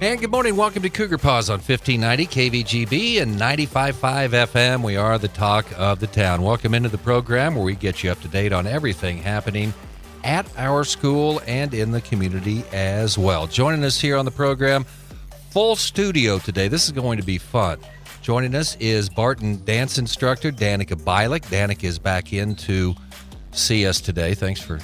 And good morning. Welcome to Cougar Pause on 1590 KVGB and 95.5 FM. We are the talk of the town. Welcome into the program where we get you up to date on everything happening at our school and in the community as well. Joining us here on the program, full studio today. This is going to be fun. Joining us is Barton dance instructor Danika Bielek. Danika is back in to see us today. Thanks for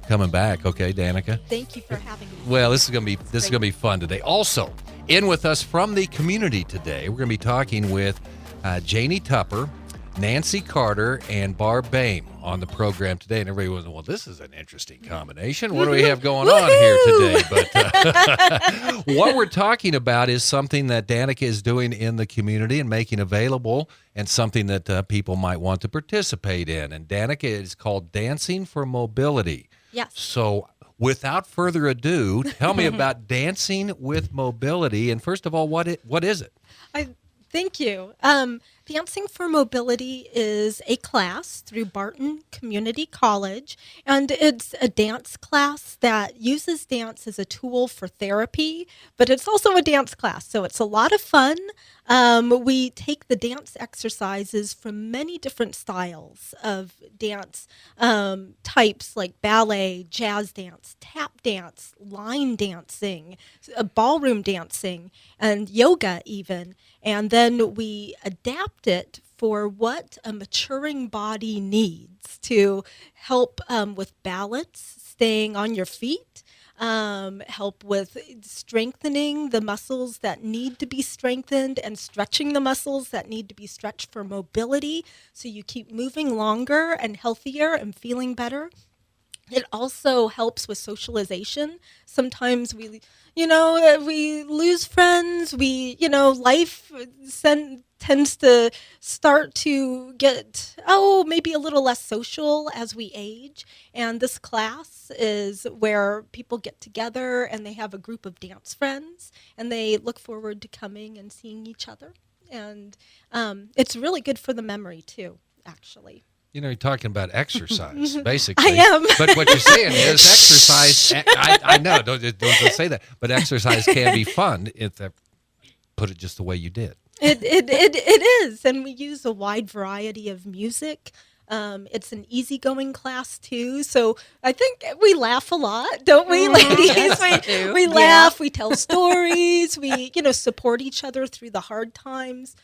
coming back. Okay, Danika. Thank you for having me. Well, this is going to be fun today. Also, in with us from the community today, we're going to be talking with Janie Tupper, Nancy Carter, and Barb Beahm on the program today. And everybody was, well, this is an interesting combination. What do we have going on here today? But what we're talking about is something that Danika is doing in the community and making available, and something that people might want to participate in. And Danika is called Dancing for Mobility. Yes. So without further ado, tell me about Dancing with Mobility. And first of all, what is it? Thank you. Dancing for Mobility is a class through Barton Community College, and it's a dance class that uses dance as a tool for therapy, but it's also a dance class, so it's a lot of fun. We take the dance exercises from many different styles of dance types like ballet, jazz dance, tap dance, line dancing, ballroom dancing, and yoga even. And then we adapt it for what a maturing body needs to help with balance, staying on your feet, help with strengthening the muscles that need to be strengthened and stretching the muscles that need to be stretched for mobility so you keep moving longer and healthier and feeling better. It also helps with socialization. Sometimes we lose friends. Life tends to start to get, maybe a little less social as we age. And this class is where people get together and they have a group of dance friends and they look forward to coming and seeing each other. And it's really good for the memory too, actually. You're talking about exercise, basically. I am. But what you're saying is exercise, I know, don't say that, but exercise can be fun if put it just the way you did. It is, and we use a wide variety of music. It's an easygoing class, too, so I think we laugh a lot, don't we, ladies? We laugh, we tell stories, we support each other through the hard times.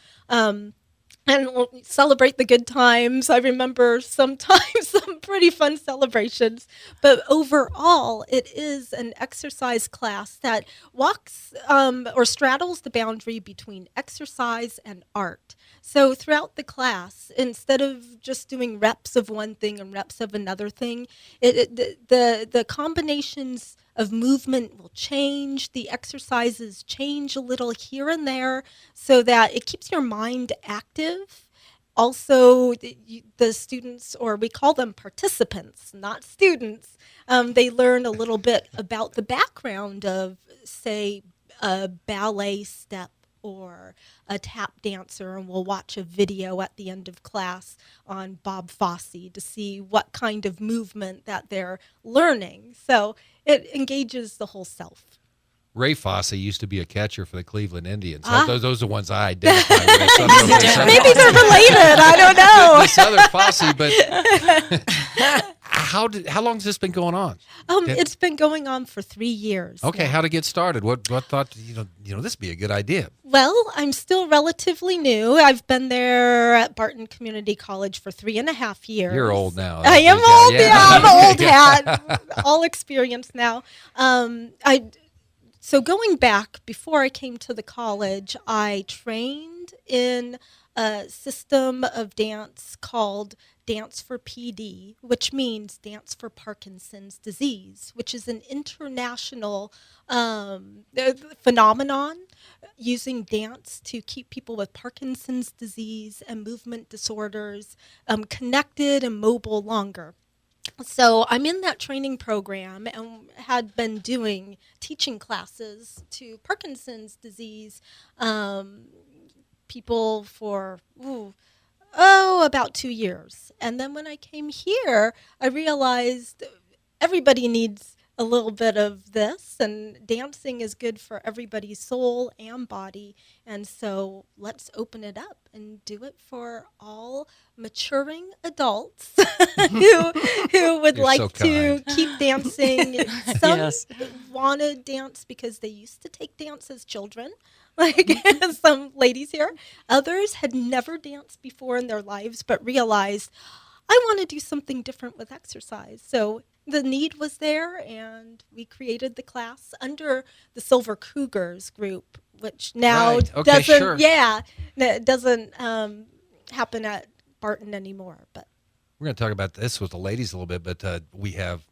And we'll celebrate the good times. I remember sometimes some pretty fun celebrations. But overall, it is an exercise class that walks or straddles the boundary between exercise and art. So throughout the class, instead of just doing reps of one thing and reps of another thing, the combinations of movement will change. The exercises change a little here and there so that it keeps your mind active. Also, the students, or we call them participants, not students, they learn a little bit about the background of, say, a ballet step or a tap dancer, and we'll watch a video at the end of class on Bob Fosse to see what kind of movement that they're learning. So it engages the whole self. Ray Fosse used to be a catcher for the Cleveland Indians. Those are the ones I identify with. Maybe they're related. I don't know. This other Fosse, but how long has this been going on? It's been going on for 3 years. Okay, now. How to get started? What thought this would be a good idea? Well, I'm still relatively new. I've been there at Barton Community College for 3.5 years. You're old now. I am old. Yeah, I'm an old hat. All experienced now. So going back, before I came to the college, I trained in a system of dance called Dance for PD, which means Dance for Parkinson's Disease, which is an international phenomenon using dance to keep people with Parkinson's disease and movement disorders connected and mobile longer. So I'm in that training program and had been doing teaching classes to Parkinson's disease people for about 2 years. And then when I came here, I realized everybody needs a little bit of this, and dancing is good for everybody's soul and body. And so let's open it up and do it for all maturing adults who would You're like so to kind. keep dancing. Some Yes. wanted dance because they used to take dance as children, like some ladies here. Others had never danced before in their lives but realized, I want to do something different with exercise. So the need was there, and we created the class under the Silver Cougars group, which now Right. Okay, doesn't, sure. it doesn't happen at Barton anymore. But We're going to talk about this with the ladies a little bit, but we have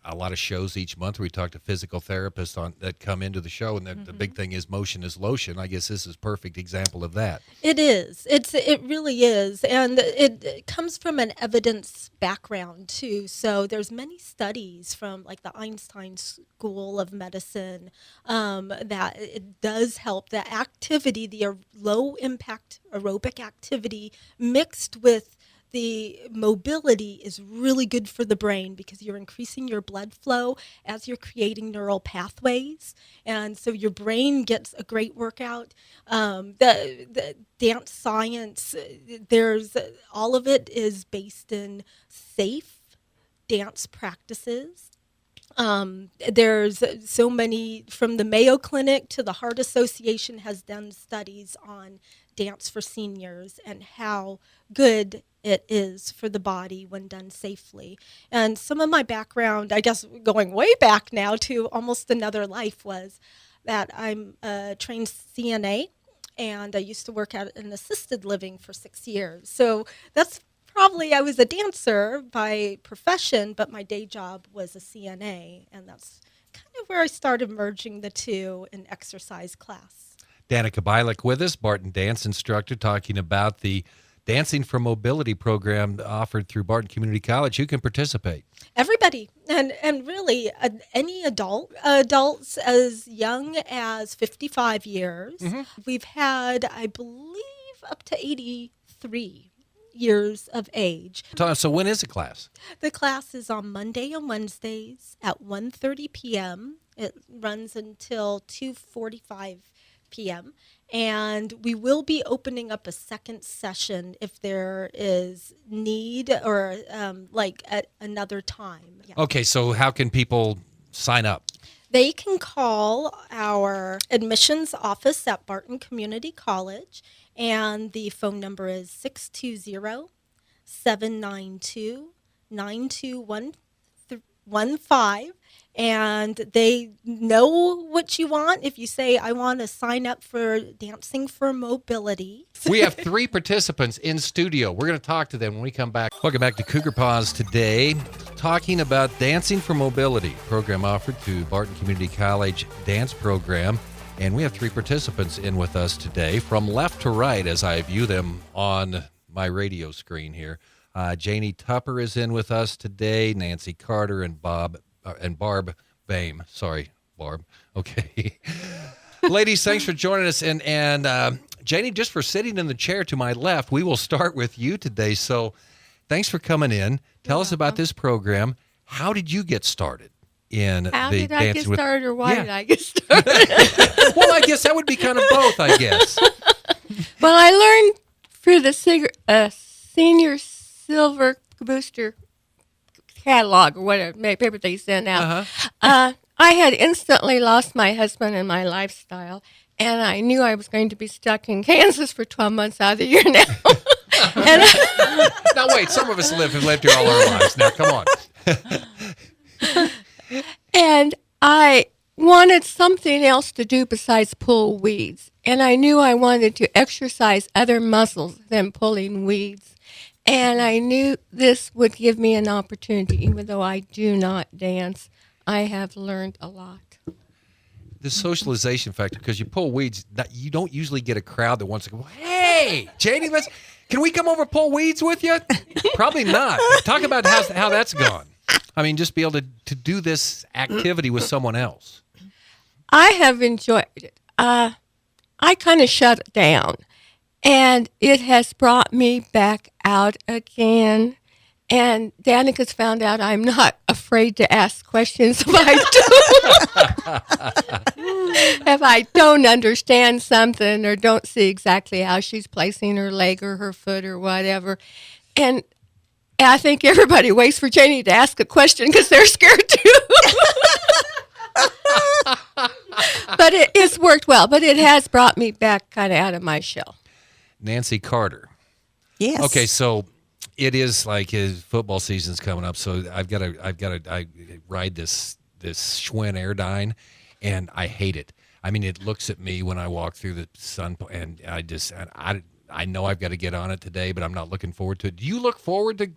a lot of shows each month where we talk to physical therapists that come into the show, and the big thing is motion is lotion. I guess this is a perfect example of that. it is. It really is, and it comes from an evidence background too. So there's many studies from like the Einstein School of Medicine that it does help. The activity, the low impact aerobic activity mixed with the mobility is really good for the brain because you're increasing your blood flow as you're creating neural pathways. And so your brain gets a great workout. The dance science, there's all of it is based in safe dance practices. There's so many, from the Mayo Clinic to the Heart Association has done studies on dance for seniors and how good it is for the body when done safely. And some of my background, I guess going way back now to almost another life, was that I'm a trained CNA, and I used to work at an assisted living for 6 years. So that's probably, I was a dancer by profession, but my day job was a CNA, and that's kind of where I started merging the two in exercise class. Danika Bielek with us, Barton dance instructor, talking about the Dancing for Mobility program offered through Barton Community College. Who can participate? Everybody, and really any adults as young as 55 years. We've had, I believe, up to 83 years of age. So when is the class? The class is on Monday and Wednesdays at 1:30 p.m. It runs until 2:45 p.m. And we will be opening up a second session if there is need or at another time. Yeah. Okay, so how can people sign up? They can call our admissions office at Barton Community College, and the phone number is 620-792-9215. And they know what you want. If you say, I want to sign up for Dancing for Mobility. We have 3 participants in studio. We're going to talk to them when we come back. Welcome back to Cougar Pause today, talking about Dancing for Mobility, program offered through Barton Community College dance program. And we have 3 participants in with us today, from left to right as I view them on my radio screen here. Janie Tupper is in with us today, Nancy Carter, and Barb Beahm. Sorry, Barb. Okay. Ladies, thanks for joining us. And Janie, just for sitting in the chair to my left, we will start with you today. So thanks for coming in. Tell us about this program. How did you get started in How the did I get dancing with? started, or why Yeah. did I get started? Well, I guess that would be kind of both, I guess. Well, I learned through the senior silver booster catalog or whatever paper they send out. I had instantly lost my husband and my lifestyle, and I knew I was going to be stuck in Kansas for 12 months out of the year now. Now, wait, some of us have lived here all our lives. Now, come on. And I wanted something else to do besides pull weeds. And I knew I wanted to exercise other muscles than pulling weeds. And I knew this would give me an opportunity. Even though I do not dance, I have learned a lot. The socialization factor, because you pull weeds, you don't usually get a crowd that wants to go, hey, Janie, can we come over and pull weeds with you? Probably not. Talk about how that's gone. I mean, just be able to do this activity with someone else. I have enjoyed it. I kind of shut it down, and it has brought me back out again. And Danika's found out I'm not afraid afraid to ask questions if I don't understand something or don't see exactly how she's placing her leg or her foot or whatever. And I think everybody waits for Janie to ask a question because they're scared too. But it's worked well. But it has brought me back kind of out of my shell. Nancy Carter. Yes. Okay, so it is like his football season's coming up, so I ride this Schwinn Airdyne, and I hate it. I mean, it looks at me when I walk through the sun, and I know I've got to get on it today, but I'm not looking forward to it. Do you look forward to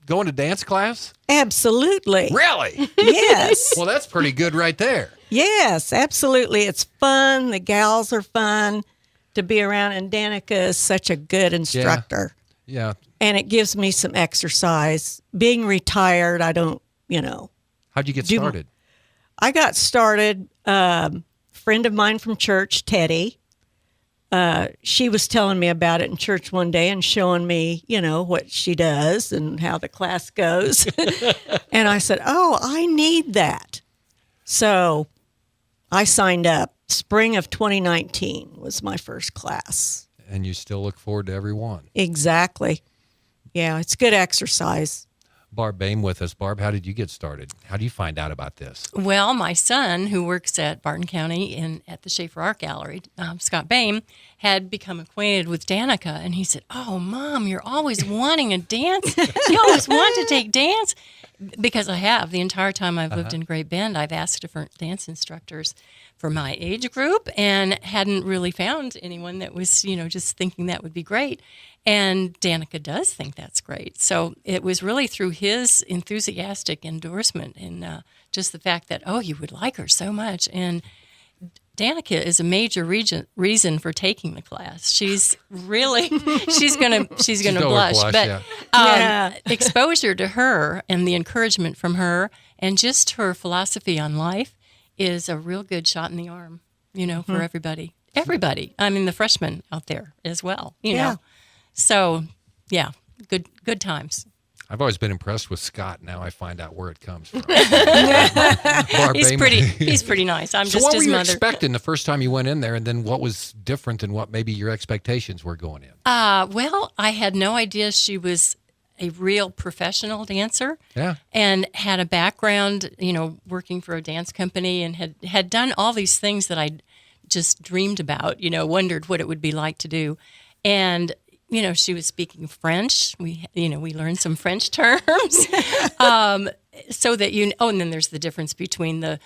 going to dance class? Absolutely. Really? Yes. Well, that's pretty good right there. Yes, absolutely. It's fun. The gals are fun to be around, and Danika is such a good instructor. Yeah. And it gives me some exercise. Being retired, I don't, How'd you get started? I got started, friend of mine from church, Teddy, she was telling me about it in church one day and showing me, what she does and how the class goes. And I said, oh, I need that. So I signed up. Spring of 2019 was my first class. And you still look forward to every one. Exactly. Yeah, it's good exercise. Barb Beahm with us. Barb, how did you get started? How do you find out about this? Well, my son, who works at Barton County at the Schaefer Art Gallery, Scott Beahm, had become acquainted with Danika, and he said, "Oh, Mom, you're always wanting a dance. You always want to take dance." Because I have. The entire time I've lived in Great Bend, I've asked different dance instructors for my age group and hadn't really found anyone that was, just thinking that would be great. And Danika does think that's great. So it was really through his enthusiastic endorsement and just the fact that, oh, you would like her so much. And Danika is a major reason for taking the class. She's really, she's gonna blush. But exposure to her and the encouragement from her and just her philosophy on life is a real good shot in the arm, for everybody. Everybody. I mean, the freshmen out there as well, you know. So, yeah, good times. I've always been impressed with Scott. Now I find out where it comes from. He's pretty nice. I'm so just what his were you mother. expecting the first time you went in there, and then what was different than what maybe your expectations were going in? Well, I had no idea she was a real professional dancer. Yeah. And had a background, working for a dance company and had done all these things that I just dreamed about, wondered what it would be like to do. And she was speaking French. We learned some French terms, so that and then there's the difference between the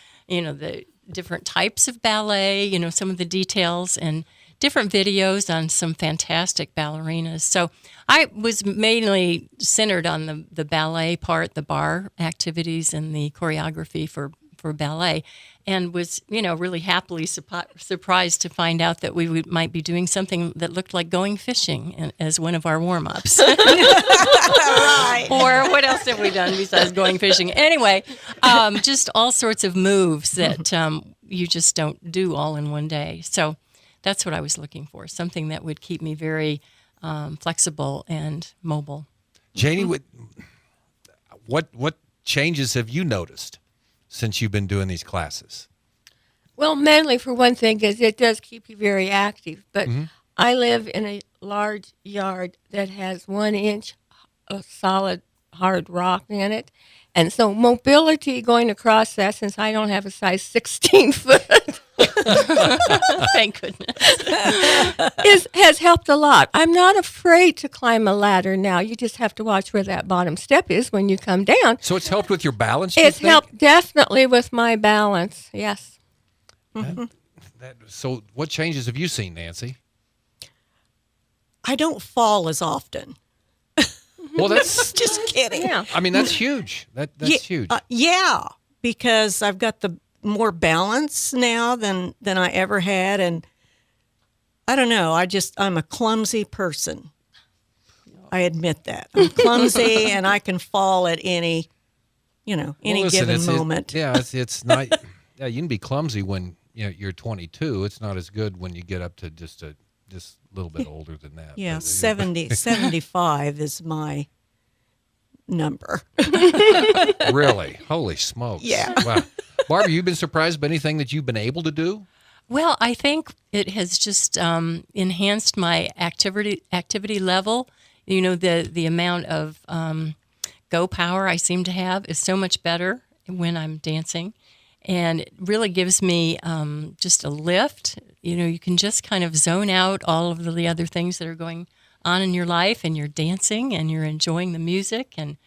different types of ballet, some of the details and different videos on some fantastic ballerinas. So I was mainly centered on the ballet part, the bar activities and the choreography for ballet, and was, really happily surprised to find out that we might be doing something that looked like going fishing as one of our warm-ups. Right. Or what else have we done besides going fishing? Anyway, just all sorts of moves that you just don't do all in one day. So that's what I was looking for, something that would keep me very flexible and mobile. Janie, what changes have you noticed since you've been doing these classes? Well, mainly for one thing, is it does keep you very active. But I live in a large yard that has 1 inch of solid hard rock in it. And so mobility going across that, since I don't have a size 16 foot, thank goodness, has helped a lot. I'm not afraid to climb a ladder now. You just have to watch where that bottom step is when you come down. So it's helped with your balance? It's helped definitely with my balance, yes. So what changes have you seen, Nancy? I don't fall as often. Well, that's Just kidding. Yeah. I mean, that's huge. That's huge. Yeah, because I've got the more balance now than I ever had, and I don't know. I'm a clumsy person. I admit that I'm clumsy, and I can fall at any given moment. It's not. Yeah, you can be clumsy when you're 22. It's not as good when you get up to just a little bit older than that. Yeah, But, 75 is my number. Really? Holy smokes. Yeah. Wow. Barb, you've been surprised by anything that you've been able to do? Well, I think it has just enhanced my activity level. You know, the amount of go power I seem to have is so much better when I'm dancing. And it really gives me just a lift. You know, you can just kind of zone out all of the other things that are going on in your life, and you're dancing and you're enjoying the music. And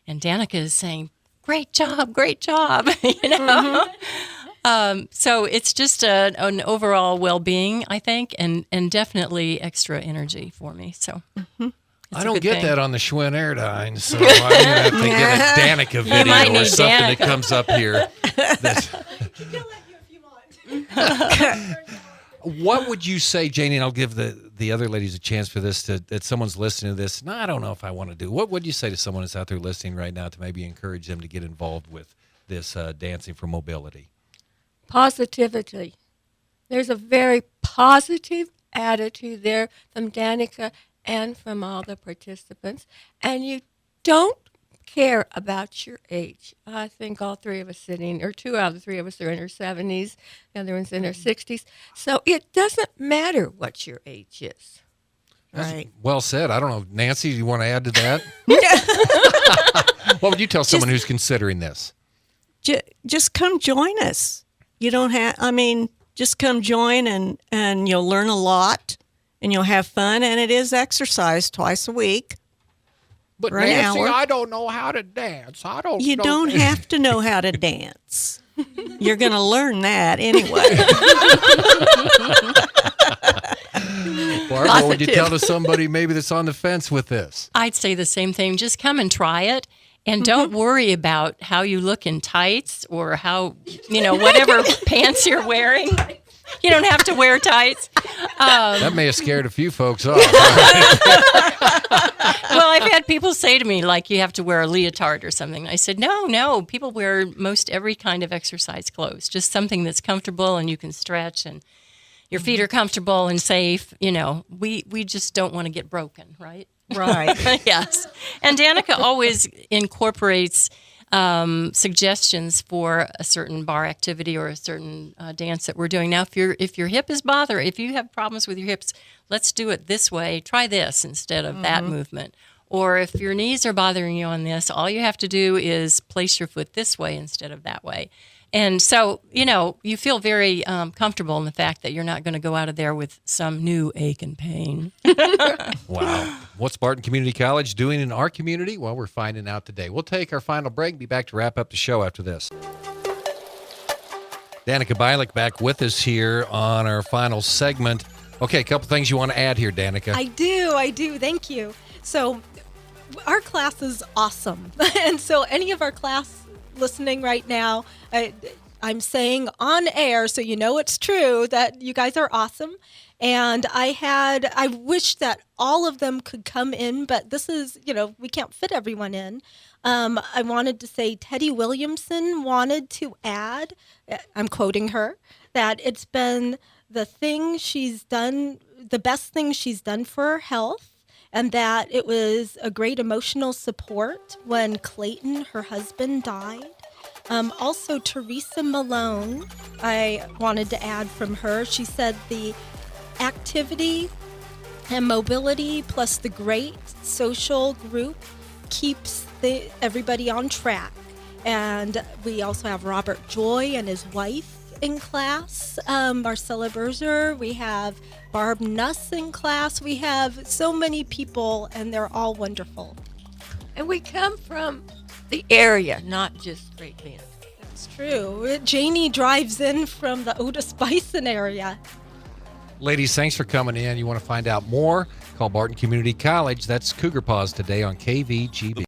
Danika is saying, great job, you know? So it's just an overall well-being, I think, and definitely extra energy for me. So I don't get that on the Schwinn Airdyne, so I'm going to have to get a Danika video or something that comes up here. What would you say, Janie, and I'll give the other ladies a chance for this, that someone's listening to this, no, I don't know if I want to do. What would you say to someone that's out there listening right now to maybe encourage them to get involved with this Dancing for Mobility? Positivity. There's a very positive attitude there from Danika and from all the participants. And you don't care about your age. I think all three of us sitting, or two out of the three of us are in our 70s, the other one's in her 60s. So it doesn't matter what your age is. That's Right. well said. I don't know. Nancy, do you want to add to that? What would you tell someone who's considering this? Just come join us. You don't have, just come join and you'll learn a lot and you'll have fun. And it is exercise twice a week. But for an Nancy, hour. I don't know how to dance. You don't have to know how to dance. You're going to learn that anyway. Barb, what would you tell to somebody maybe that's on the fence with this? I'd say the same thing. Just come and try it. And don't worry about how you look in tights or how, whatever pants you're wearing. You don't have to wear tights. That may have scared a few folks off. Well, I've had people say to me, like, you have to wear a leotard or something. I said, no. People wear most every kind of exercise clothes. Just something that's comfortable and you can stretch and your feet are comfortable and safe. We just don't want to get broken, right? Right. Yes. And Danika always incorporates suggestions for a certain bar activity or a certain dance that we're doing. Now, if your hip is if you have problems with your hips, let's do it this way. Try this instead of that movement. Or if your knees are bothering you on this, all you have to do is place your foot this way instead of that way. And so, you feel very comfortable in the fact that you're not going to go out of there with some new ache and pain. Wow. What's Barton Community College doing in our community? Well, we're finding out today. We'll take our final break, be back to wrap up the show after this. Danika Bielek back with us here on our final segment. Okay, a couple things you want to add here, Danika. I do. Thank you. So our class is awesome. And so any of our class listening right now, I'm saying on air, so you know it's true, that you guys are awesome. And I wish that all of them could come in, but this is, we can't fit everyone in. I wanted to say Teddy Williamson wanted to add, I'm quoting her, that it's been the best thing she's done for her health, and that it was a great emotional support when Clayton, her husband, died. Also, Teresa Malone, I wanted to add from her. She said the activity and mobility plus the great social group keeps everybody on track. And we also have Robert Joy and his wife in class, Marcella Berzer. We have Barb Nuss in class. We have so many people, and they're all wonderful. And we come from the area, not just Great Bend. That's true. Janie drives in from the Otis Bison area. Ladies, thanks for coming in. You want to find out more? Call Barton Community College. That's Cougar Pause today on KVGB.